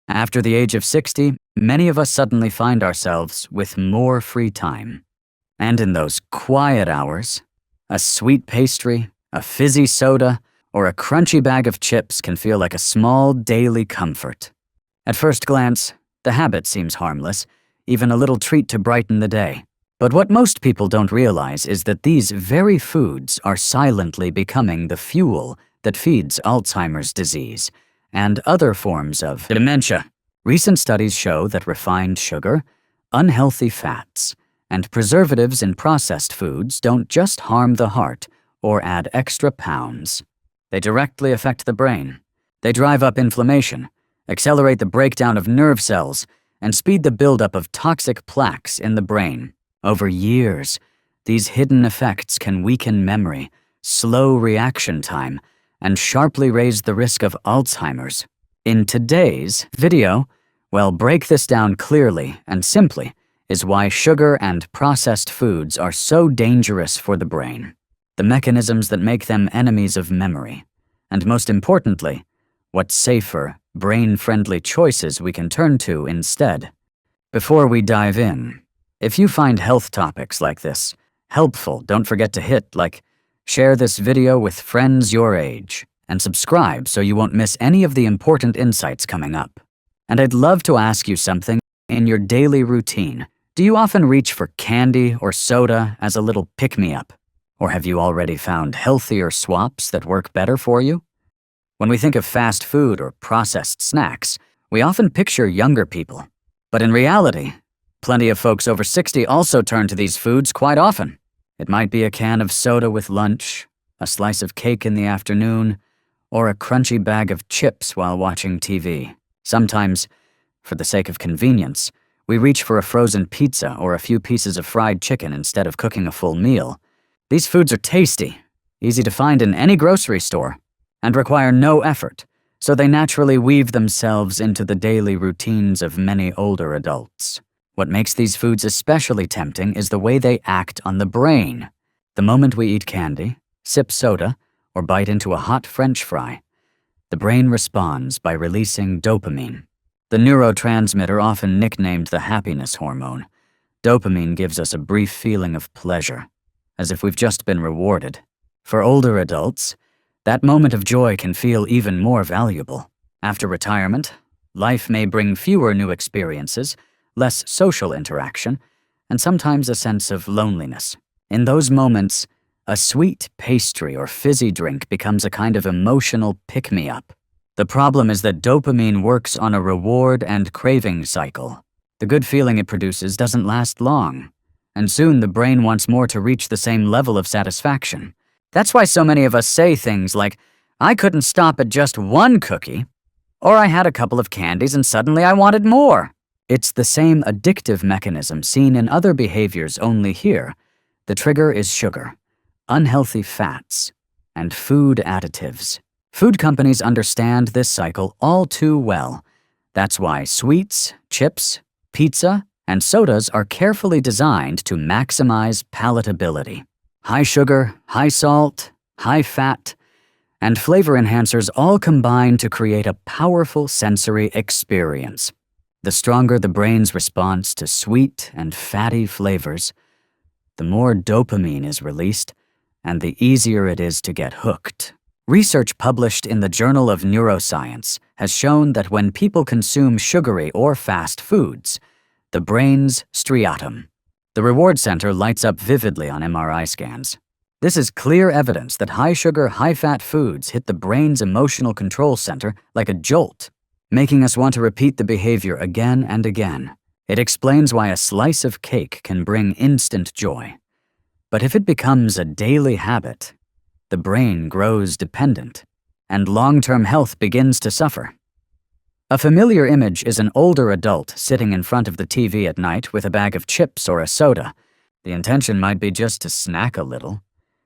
After the age of 60, many of us suddenly find ourselves with more free time. And in those quiet hours, a sweet pastry, a fizzy soda, or a crunchy bag of chips can feel like a small daily comfort. At first glance, the habit seems harmless, even a little treat to brighten the day. But what most people don't realize is that these very foods are silently becoming the fuel that feeds Alzheimer's disease and other forms of dementia. Recent studies show that refined sugar, unhealthy fats, and preservatives in processed foods don't just harm the heart or add extra pounds. They directly affect the brain. They drive up inflammation, accelerate the breakdown of nerve cells, and speed the buildup of toxic plaques in the brain. Over years, these hidden effects can weaken memory, slow reaction time, and sharply raise the risk of Alzheimer's. In today's video, we'll break this down clearly and simply is why sugar and processed foods are so dangerous for the brain, the mechanisms that make them enemies of memory, and most importantly, what safer, brain-friendly choices we can turn to instead. Before we dive in, if you find health topics like this helpful, don't forget to hit like, share this video with friends your age, and subscribe so you won't miss any of the important insights coming up. And I'd love to ask you something in your daily routine. Do you often reach for candy or soda as a little pick-me-up? Or have you already found healthier swaps that work better for you? When we think of fast food or processed snacks, we often picture younger people. But in reality, plenty of folks over 60 also turn to these foods quite often. It might be a can of soda with lunch, a slice of cake in the afternoon, or a crunchy bag of chips while watching TV. Sometimes, for the sake of convenience, we reach for a frozen pizza or a few pieces of fried chicken instead of cooking a full meal. These foods are tasty, easy to find in any grocery store, and require no effort, so they naturally weave themselves into the daily routines of many older adults. What makes these foods especially tempting is the way they act on the brain. The moment we eat candy, sip soda, or bite into a hot French fry, the brain responds by releasing dopamine, the neurotransmitter often nicknamed the happiness hormone. Dopamine gives us a brief feeling of pleasure, as if we've just been rewarded. For older adults, that moment of joy can feel even more valuable. After retirement, life may bring fewer new experiences, less social interaction, and sometimes a sense of loneliness. In those moments, a sweet pastry or fizzy drink becomes a kind of emotional pick-me-up. The problem is that dopamine works on a reward and craving cycle. The good feeling it produces doesn't last long, and soon the brain wants more to reach the same level of satisfaction. That's why so many of us say things like, "I couldn't stop at just one cookie," or "I had a couple of candies and suddenly I wanted more." It's the same addictive mechanism seen in other behaviors, only here the trigger is sugar, unhealthy fats, and food additives. Food companies understand this cycle all too well. That's why sweets, chips, pizza, and sodas are carefully designed to maximize palatability. High sugar, high salt, high fat, and flavor enhancers all combine to create a powerful sensory experience. The stronger the brain's response to sweet and fatty flavors, the more dopamine is released, and the easier it is to get hooked. Research published in the Journal of Neuroscience has shown that when people consume sugary or fast foods, the brain's striatum, the reward center, lights up vividly on MRI scans. This is clear evidence that high-sugar, high-fat foods hit the brain's emotional control center like a jolt, making us want to repeat the behavior again and again. It explains why a slice of cake can bring instant joy. But if it becomes a daily habit, the brain grows dependent, and long-term health begins to suffer. A familiar image is an older adult sitting in front of the TV at night with a bag of chips or a soda. The intention might be just to snack a little,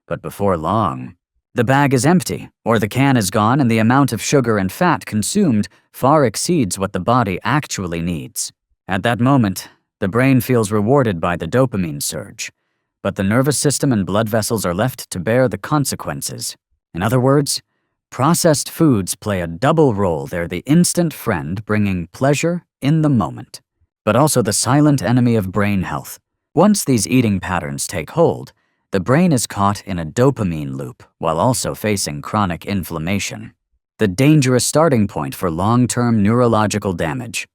but before long, the bag is empty, or the can is gone, and the amount of sugar and fat consumed far exceeds what the body actually needs. At that moment, the brain feels rewarded by the dopamine surge, but the nervous system and blood vessels are left to bear the consequences. In other words, Processed foods play a double role. They're the instant friend bringing pleasure in the moment, but also the silent enemy of brain health. Once these eating patterns take hold, the brain is caught in a dopamine loop while also facing chronic inflammation, the dangerous starting point for long-term neurological damage.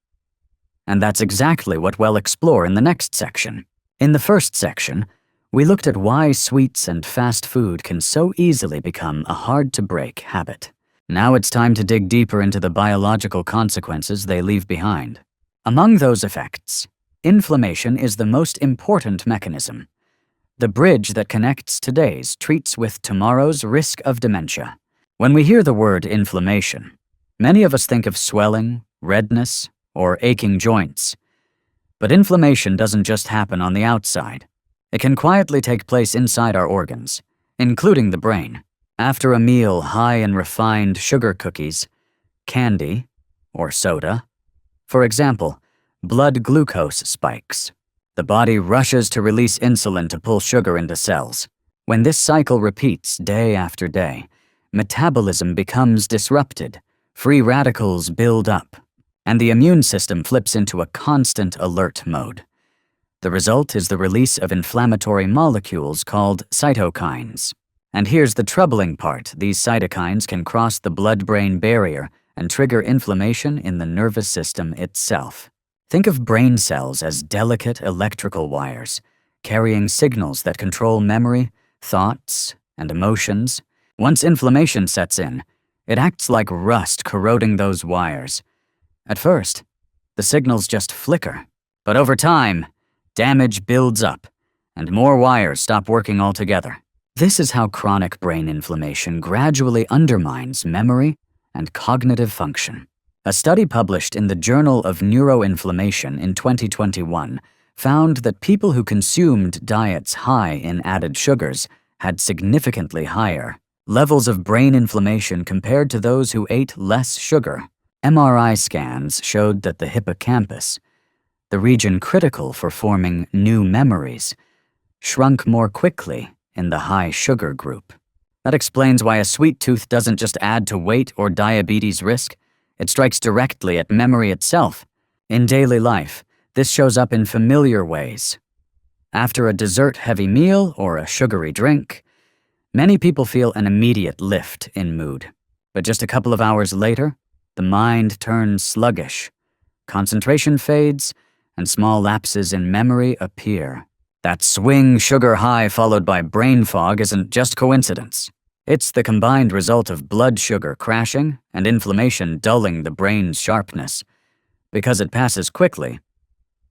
And that's exactly what we'll explore in the next section. In the first section, we looked at why sweets and fast food can so easily become a hard-to-break habit. Now it's time to dig deeper into the biological consequences they leave behind. Among those effects, inflammation is the most important mechanism, the bridge that connects today's treats with tomorrow's risk of dementia. When we hear the word inflammation, many of us think of swelling, redness, or aching joints. But inflammation doesn't just happen on the outside. It can quietly take place inside our organs, including the brain. After a meal high in refined sugar cookies, candy, or soda, for example, blood glucose spikes. The body rushes to release insulin to pull sugar into cells. When this cycle repeats day after day, metabolism becomes disrupted, free radicals build up, and the immune system flips into a constant alert mode. The result is the release of inflammatory molecules called cytokines. And here's the troubling part: these cytokines can cross the blood-brain barrier and trigger inflammation in the nervous system itself. Think of brain cells as delicate electrical wires, carrying signals that control memory, thoughts, and emotions. Once inflammation sets in, it acts like rust corroding those wires. At first, the signals just flicker, but over time, damage builds up, and more wires stop working altogether. This is how chronic brain inflammation gradually undermines memory and cognitive function. A study published in the Journal of Neuroinflammation in 2021 found that people who consumed diets high in added sugars had significantly higher levels of brain inflammation compared to those who ate less sugar. MRI scans showed that the hippocampus, the region critical for forming new memories, shrunk more quickly in the high sugar group. That explains why a sweet tooth doesn't just add to weight or diabetes risk. It strikes directly at memory itself. In daily life, this shows up in familiar ways. After a dessert-heavy meal or a sugary drink, many people feel an immediate lift in mood. But just a couple of hours later, the mind turns sluggish, concentration fades, and small lapses in memory appear. That swing sugar high followed by brain fog isn't just coincidence. It's the combined result of blood sugar crashing and inflammation dulling the brain's sharpness. Because it passes quickly,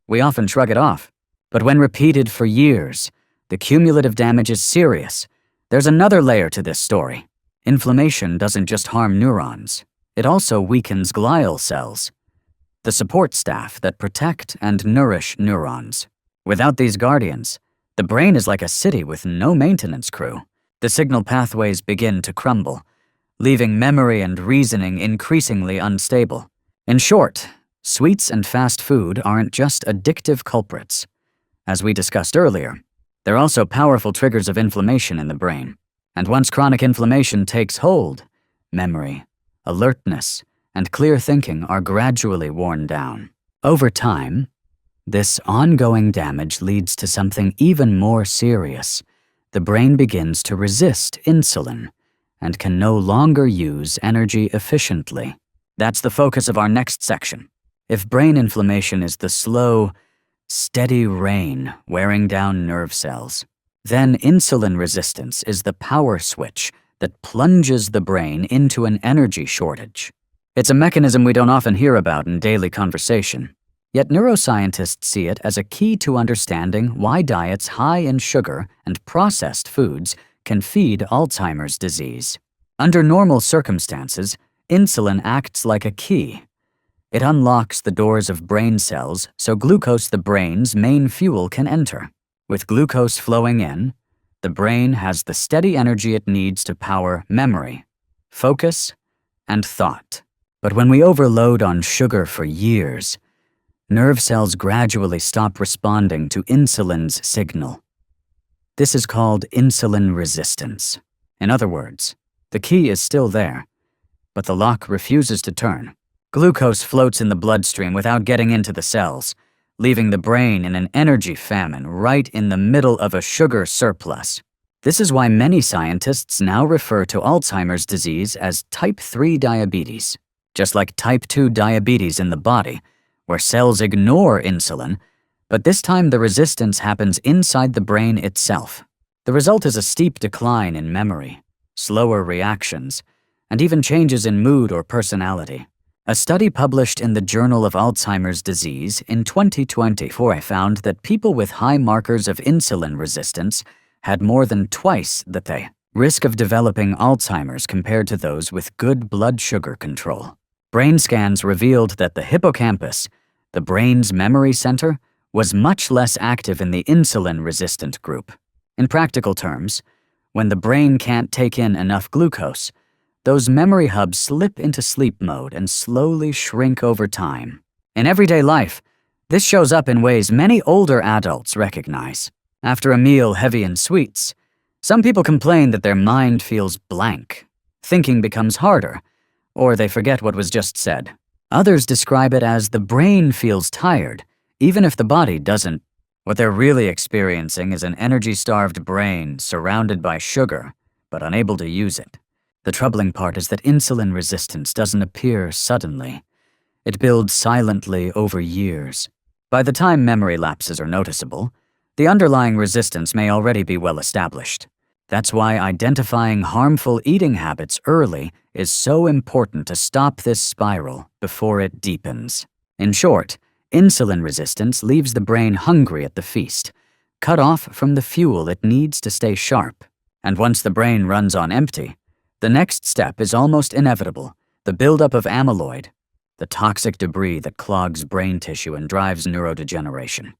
we often shrug it off. But when repeated for years, the cumulative damage is serious. There's another layer to this story. Inflammation doesn't just harm neurons. It also weakens glial cells, the support staff that protect and nourish neurons. Without these guardians, the brain is like a city with no maintenance crew. The signal pathways begin to crumble, leaving memory and reasoning increasingly unstable. In short, sweets and fast food aren't just addictive culprits. As we discussed earlier, they're also powerful triggers of inflammation in the brain. And once chronic inflammation takes hold, memory, alertness, and clear thinking are gradually worn down. Over time, this ongoing damage leads to something even more serious. The brain begins to resist insulin and can no longer use energy efficiently. That's the focus of our next section. If brain inflammation is the slow, steady rain wearing down nerve cells, then insulin resistance is the power switch that plunges the brain into an energy shortage. It's a mechanism we don't often hear about in daily conversation. Yet neuroscientists see it as a key to understanding why diets high in sugar and processed foods can feed Alzheimer's disease. Under normal circumstances, insulin acts like a key. It unlocks the doors of brain cells so glucose, the brain's main fuel, can enter. With glucose flowing in, the brain has the steady energy it needs to power memory, focus, and thought. But when we overload on sugar for years, nerve cells gradually stop responding to insulin's signal. This is called insulin resistance. In other words, the key is still there, but the lock refuses to turn. Glucose floats in the bloodstream without getting into the cells, leaving the brain in an energy famine right in the middle of a sugar surplus. This is why many scientists now refer to Alzheimer's disease as type 3 diabetes. Just like type 2 diabetes in the body, where cells ignore insulin, but this time the resistance happens inside the brain itself. The result is a steep decline in memory, slower reactions, and even changes in mood or personality. A study published in the Journal of Alzheimer's Disease in 2024 found that people with high markers of insulin resistance had more than twice the risk of developing Alzheimer's compared to those with good blood sugar control. Brain scans revealed that the hippocampus, the brain's memory center, was much less active in the insulin-resistant group. In practical terms, when the brain can't take in enough glucose, those memory hubs slip into sleep mode and slowly shrink over time. In everyday life, this shows up in ways many older adults recognize. After a meal heavy in sweets, some people complain that their mind feels blank. Thinking becomes harder, or they forget what was just said. Others describe it as the brain feels tired, even if the body doesn't. What they're really experiencing is an energy-starved brain surrounded by sugar, but unable to use it. The troubling part is that insulin resistance doesn't appear suddenly. It builds silently over years. By the time memory lapses are noticeable, the underlying resistance may already be well established. That's why identifying harmful eating habits early is so important to stop this spiral before it deepens. In short, insulin resistance leaves the brain hungry at the feast, cut off from the fuel it needs to stay sharp. And once the brain runs on empty, the next step is almost inevitable: the buildup of amyloid, the toxic debris that clogs brain tissue and drives neurodegeneration.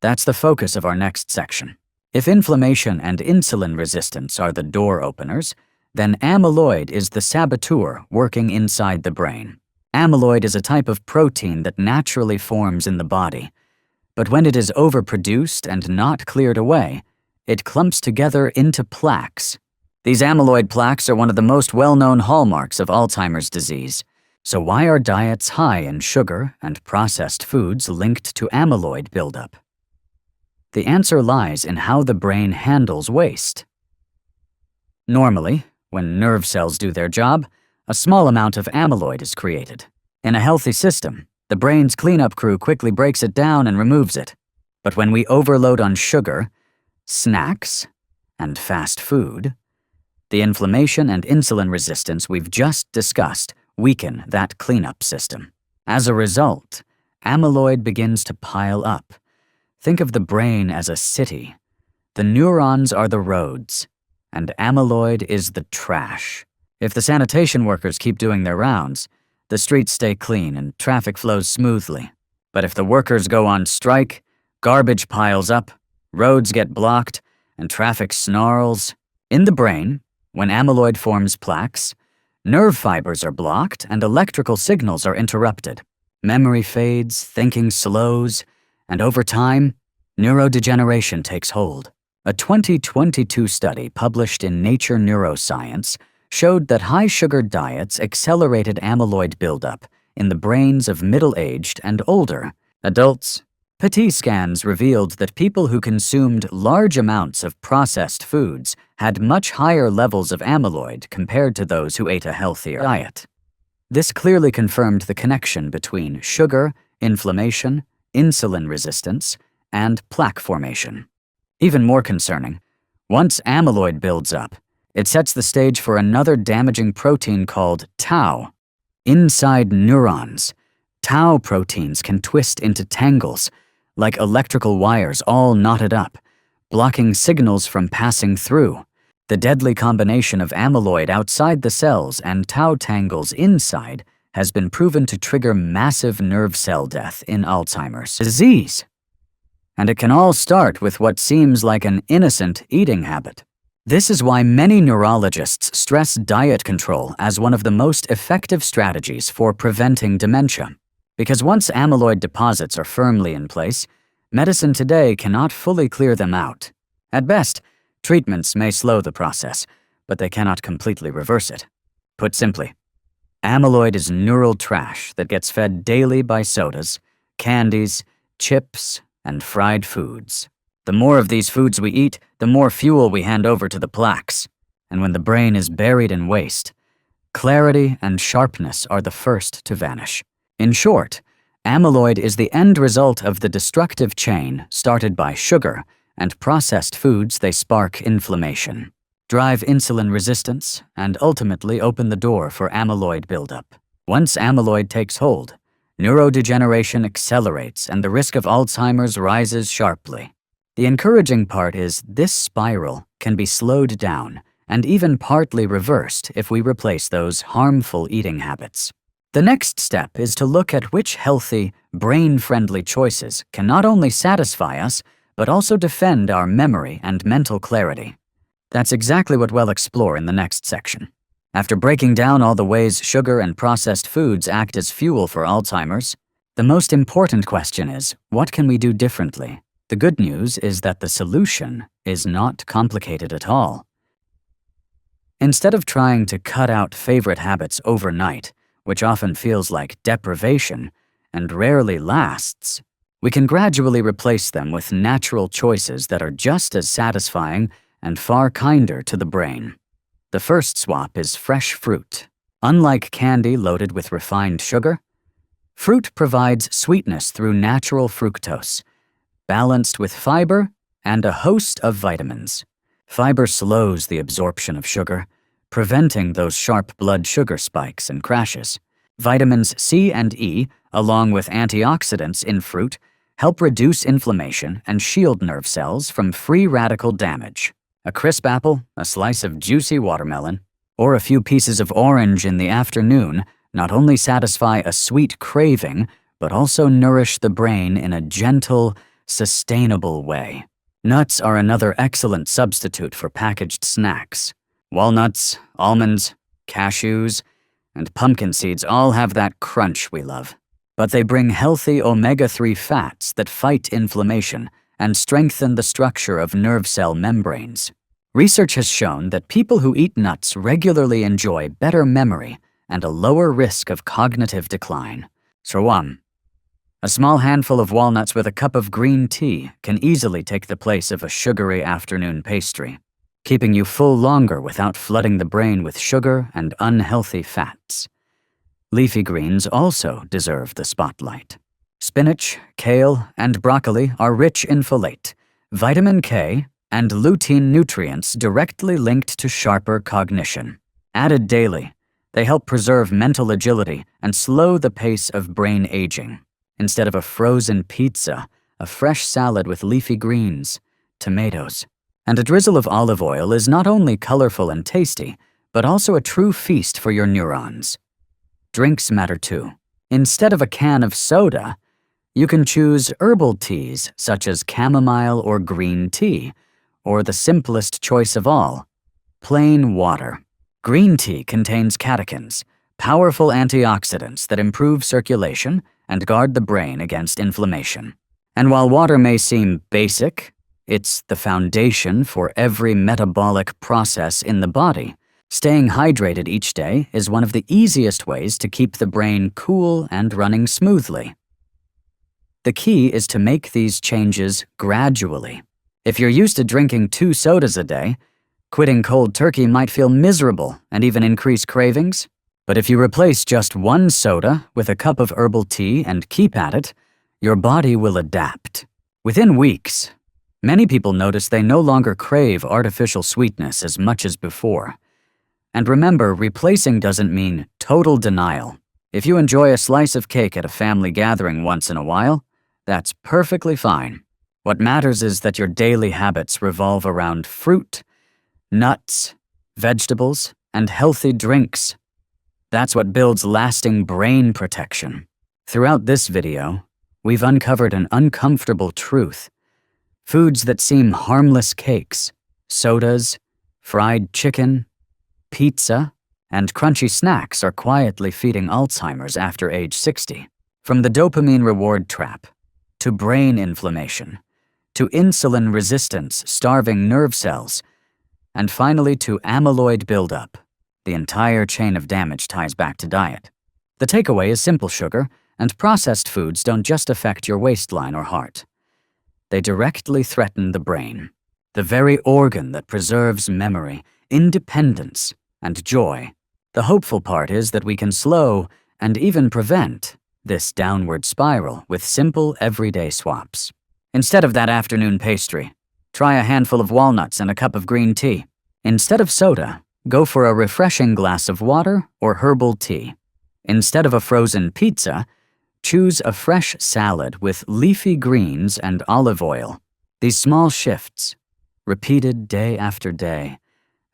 That's the focus of our next section. If inflammation and insulin resistance are the door openers, then amyloid is the saboteur working inside the brain. Amyloid is a type of protein that naturally forms in the body, but when it is overproduced and not cleared away, it clumps together into plaques. These amyloid plaques are one of the most well-known hallmarks of Alzheimer's disease. So why are diets high in sugar and processed foods linked to amyloid buildup? The answer lies in how the brain handles waste. Normally, when nerve cells do their job, a small amount of amyloid is created. In a healthy system, the brain's cleanup crew quickly breaks it down and removes it. But when we overload on sugar, snacks, and fast food, the inflammation and insulin resistance we've just discussed weaken that cleanup system. As a result, amyloid begins to pile up. Think of the brain as a city. The neurons are the roads, and amyloid is the trash. If the sanitation workers keep doing their rounds, the streets stay clean and traffic flows smoothly. But if the workers go on strike, garbage piles up, roads get blocked, and traffic snarls. In the brain, when amyloid forms plaques, nerve fibers are blocked and electrical signals are interrupted. Memory fades, thinking slows, and over time, neurodegeneration takes hold. A 2022 study published in Nature Neuroscience showed that high-sugar diets accelerated amyloid buildup in the brains of middle-aged and older adults. PET scans revealed that people who consumed large amounts of processed foods had much higher levels of amyloid compared to those who ate a healthier diet. This clearly confirmed the connection between sugar, inflammation, insulin resistance, and plaque formation. Even more concerning, once amyloid builds up, it sets the stage for another damaging protein called tau. Inside neurons, tau proteins can twist into tangles, like electrical wires all knotted up, blocking signals from passing through. The deadly combination of amyloid outside the cells and tau tangles inside has been proven to trigger massive nerve cell death in Alzheimer's disease. And it can all start with what seems like an innocent eating habit. This is why many neurologists stress diet control as one of the most effective strategies for preventing dementia. Because once amyloid deposits are firmly in place, medicine today cannot fully clear them out. At best, treatments may slow the process, but they cannot completely reverse it. Put simply, Amyloid is neural trash that gets fed daily by sodas, candies, chips, and fried foods. The more of these foods we eat, the more fuel we hand over to the plaques. And when the brain is buried in waste, clarity and sharpness are the first to vanish. In short, amyloid is the end result of the destructive chain started by sugar and processed foods. They spark inflammation, drive insulin resistance, and ultimately open the door for amyloid buildup. Once amyloid takes hold, neurodegeneration accelerates and the risk of Alzheimer's rises sharply. The encouraging part is this spiral can be slowed down and even partly reversed if we replace those harmful eating habits. The next step is to look at which healthy, brain-friendly choices can not only satisfy us, but also defend our memory and mental clarity. That's exactly what we'll explore in the next section. After breaking down all the ways sugar and processed foods act as fuel for Alzheimer's, the most important question is, what can we do differently? The good news is that the solution is not complicated at all. Instead of trying to cut out favorite habits overnight, which often feels like deprivation and rarely lasts, we can gradually replace them with natural choices that are just as satisfying and far kinder to the brain. The first swap is fresh fruit. Unlike candy loaded with refined sugar, fruit provides sweetness through natural fructose, balanced with fiber and a host of vitamins. Fiber slows the absorption of sugar, preventing those sharp blood sugar spikes and crashes. Vitamins C and E, along with antioxidants in fruit, help reduce inflammation and shield nerve cells from free radical damage. A crisp apple, a slice of juicy watermelon, or a few pieces of orange in the afternoon not only satisfy a sweet craving, but also nourish the brain in a gentle, sustainable way. Nuts are another excellent substitute for packaged snacks. Walnuts, almonds, cashews, and pumpkin seeds all have that crunch we love. But they bring healthy omega-3 fats that fight inflammation and strengthen the structure of nerve cell membranes. Research has shown that people who eat nuts regularly enjoy better memory and a lower risk of cognitive decline. So, a small handful of walnuts with a cup of green tea can easily take the place of a sugary afternoon pastry, keeping you full longer without flooding the brain with sugar and unhealthy fats. Leafy greens also deserve the spotlight. Spinach, kale, and broccoli are rich in folate, vitamin K, and lutein nutrients directly linked to sharper cognition. Added daily, they help preserve mental agility and slow the pace of brain aging. Instead of a frozen pizza, a fresh salad with leafy greens, tomatoes, and a drizzle of olive oil is not only colorful and tasty, but also a true feast for your neurons. Drinks matter too. Instead of a can of soda, you can choose herbal teas such as chamomile or green tea, or the simplest choice of all, plain water. Green tea contains catechins, powerful antioxidants that improve circulation and guard the brain against inflammation. And while water may seem basic, it's the foundation for every metabolic process in the body. Staying hydrated each day is one of the easiest ways to keep the brain cool and running smoothly. The key is to make these changes gradually. If you're used to drinking 2 sodas a day, quitting cold turkey might feel miserable and even increase cravings. But if you replace just 1 soda with a cup of herbal tea and keep at it, your body will adapt. Within weeks, many people notice they no longer crave artificial sweetness as much as before. And remember, replacing doesn't mean total denial. If you enjoy a slice of cake at a family gathering once in a while, that's perfectly fine. What matters is that your daily habits revolve around fruit, nuts, vegetables, and healthy drinks. That's what builds lasting brain protection. Throughout this video, we've uncovered an uncomfortable truth. Foods that seem harmless cakes, sodas, fried chicken, pizza, and crunchy snacks are quietly feeding Alzheimer's after age 60. From the dopamine reward trap, to brain inflammation, to insulin resistance starving nerve cells, and finally to amyloid buildup. The entire chain of damage ties back to diet. The takeaway is simple sugar, and processed foods don't just affect your waistline or heart. They directly threaten the brain, the very organ that preserves memory, independence, and joy. The hopeful part is that we can slow and even prevent this downward spiral with simple everyday swaps. Instead of that afternoon pastry, try a handful of walnuts and a cup of green tea. Instead of soda, go for a refreshing glass of water or herbal tea. Instead of a frozen pizza, choose a fresh salad with leafy greens and olive oil. These small shifts, repeated day after day,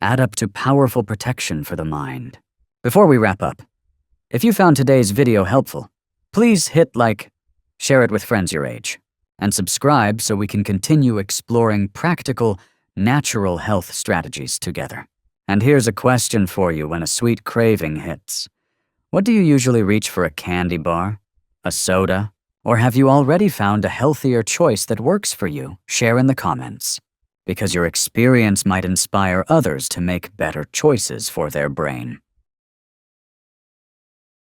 add up to powerful protection for the mind. Before we wrap up, if you found today's video helpful, please hit like, share it with friends your age, and subscribe so we can continue exploring practical, natural health strategies together. And here's a question for you when a sweet craving hits. What do you usually reach for, a candy bar, a soda, or have you already found a healthier choice that works for you? Share in the comments, because your experience might inspire others to make better choices for their brain.